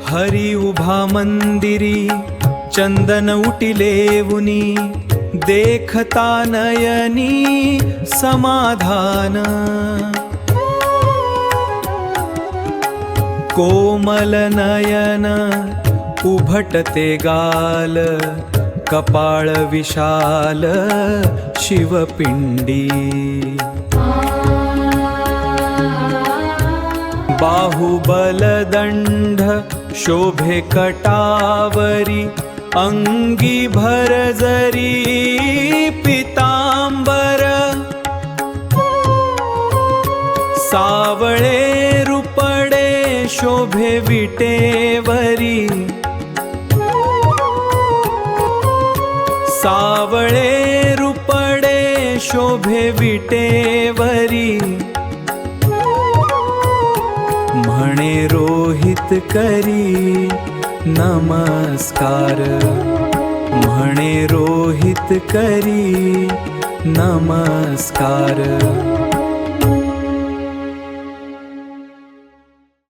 हरी उभा मंदिरी चंदन उटिलेवुनी, देखता नयनी समाधान। कोमल नयन उभटते गाल, कपाळ विशाल शिवपिंडी। बाहुबलदंड शोभे कटावरी, अंगी भरजरी पितांबर। सावळे रूपडे शोभे विटेवरी, सावळे रूपडे शोभे विटेवरी। म्हणे रोहित करी नमस्कार, म्हणे रोहित करी नमस्कार।